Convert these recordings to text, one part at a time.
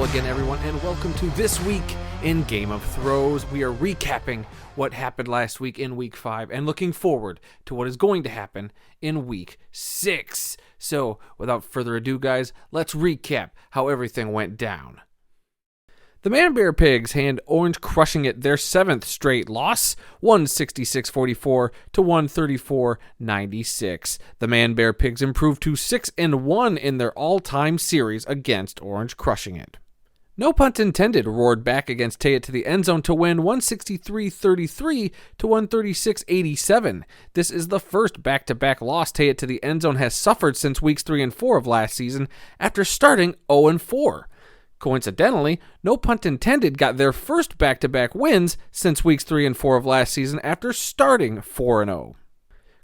Hello again, everyone, and welcome to This Week in Game of Throws. We are recapping what happened last week in Week 5 and looking forward to what is going to happen in Week 6. So, without further ado, guys, let's recap how everything went down. The Man Bear Pigs hand Orange Crushing It their 7th straight loss, 166-44 to 134-96. The Man Bear Pigs improved to 6-1 in their all-time series against Orange Crushing It. No Punt Intended roared back against Take It to the End Zone to win 163-33 to 136-87. This is the first back-to-back loss Take It to the End Zone has suffered since weeks 3 and 4 of last season after starting 0-4. Coincidentally, No Punt Intended got their first back-to-back wins since weeks 3 and 4 of last season after starting 4-0.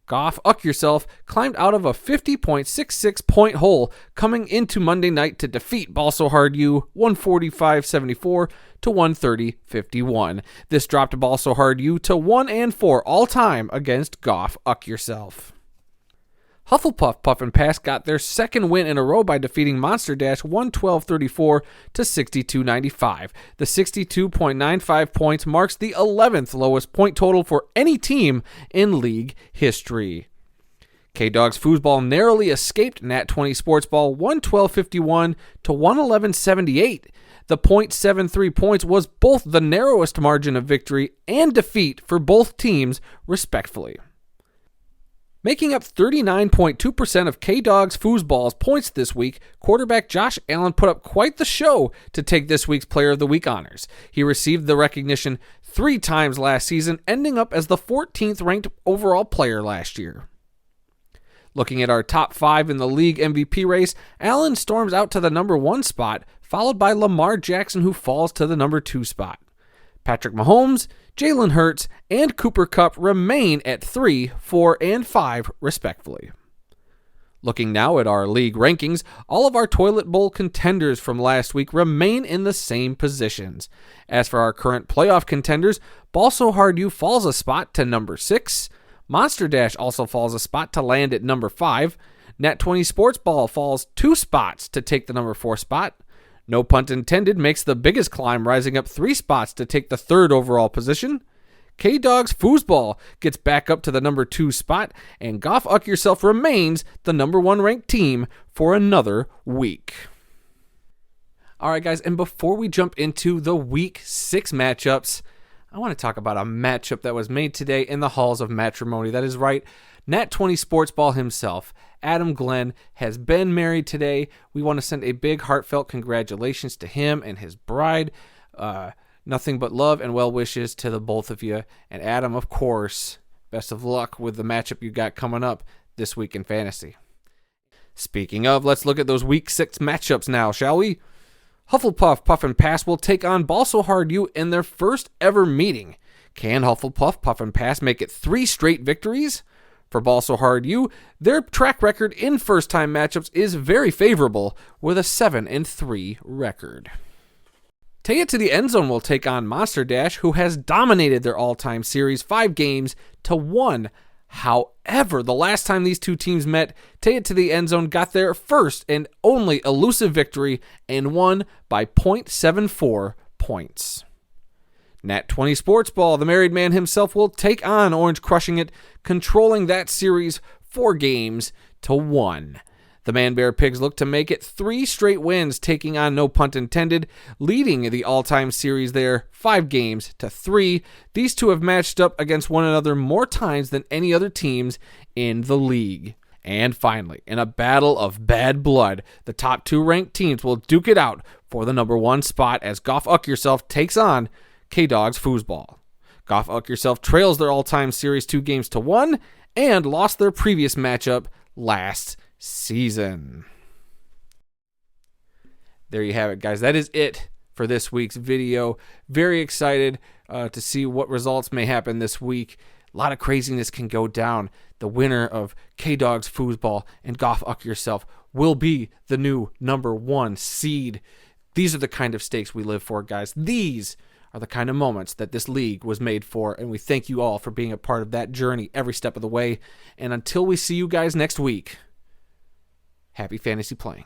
Goff Uck Yourself climbed out of a 50.66 point hole coming into Monday night to defeat Ball So Hard U 145-74 to 130-51. This dropped Ball So Hard U to 1-4 all-time against Goff Uck Yourself. Hufflepuff Puff and Pass got their second win in a row by defeating Monster Dash 112-34 to 62-95. The 62.95 points marks the 11th lowest point total for any team in league history. K-Dog's Foosball narrowly escaped Nat 20 Sports Ball 112-51 to 111-78. The .73 points was both the narrowest margin of victory and defeat for both teams, respectively. Making up 39.2% of K-Dog's Foosball's points this week, quarterback Josh Allen put up quite the show to take this week's Player of the Week honors. He received the recognition 3 times last season, ending up as the 14th ranked overall player last year. Looking at our top 5 in the league MVP race, Allen storms out to the number 1 spot, followed by Lamar Jackson, who falls to the number 2 spot. Patrick Mahomes, Jalen Hurts, and Cooper Kupp remain at 3, 4, and 5, respectively. Looking now at our league rankings, all of our Toilet Bowl contenders from last week remain in the same positions. As for our current playoff contenders, Ball So Hard U falls a spot to number 6, Monster Dash also falls a spot to land at number 5, Nat 20 Sports Ball falls 2 spots to take the number 4 spot, No Punt Intended makes the biggest climb, rising up 3 spots to take the 3rd overall position. K-Dog's Foosball gets back up to the number 2 spot, and Goff Uck Yourself remains the number 1 ranked team for another week. Alright guys, and before we jump into the Week 6 matchups, I want to talk about a matchup that was made today in the halls of matrimony. That is right, Nat 20 Sports Ball himself, Adam Glenn, has been married today. We want to send a big heartfelt congratulations to him and his bride. Nothing but love and well wishes to the both of you. And Adam, of course, best of luck with the matchup you got coming up this week in fantasy. Speaking of, let's look at those Week 6 matchups now, shall we? Hufflepuff Puff and Pass will take on Ball So Hard U in their first ever meeting. Can Hufflepuff Puff and Pass make it 3 straight victories? For Ball So Hard U, their track record in first-time matchups is very favorable, with a 7-3 record. Take It to the End Zone will take on Monster Dash, who has dominated their all-time series 5 games to 1. However, the last time these two teams met, Take It to the End Zone got their first and only elusive victory and won by .74 points. Nat 20 Sports Ball, the married man himself, will take on Orange Crushing It, controlling that series 4 games to 1. The Man Bear Pigs look to make it 3 straight wins, taking on No Punt Intended, leading the all-time series there 5 games to 3. These two have matched up against one another more times than any other teams in the league. And finally, in a battle of bad blood, the top 2 ranked teams will duke it out for the number 1 spot as Goff Uck Yourself takes on K-Dog's Foosball. Goff Uck Yourself trails their all-time series 2 games to 1 and lost their previous matchup last season. There you have it, guys. That is it for this week's video. Very excited to see what results may happen this week. A lot of craziness can go down. The winner of K-Dog's Foosball and Goff Uck Yourself will be the new number 1 seed. These are the kind of stakes we live for, guys. These are the kind of moments that this league was made for, and we thank you all for being a part of that journey every step of the way. And until we see you guys next week, happy fantasy playing.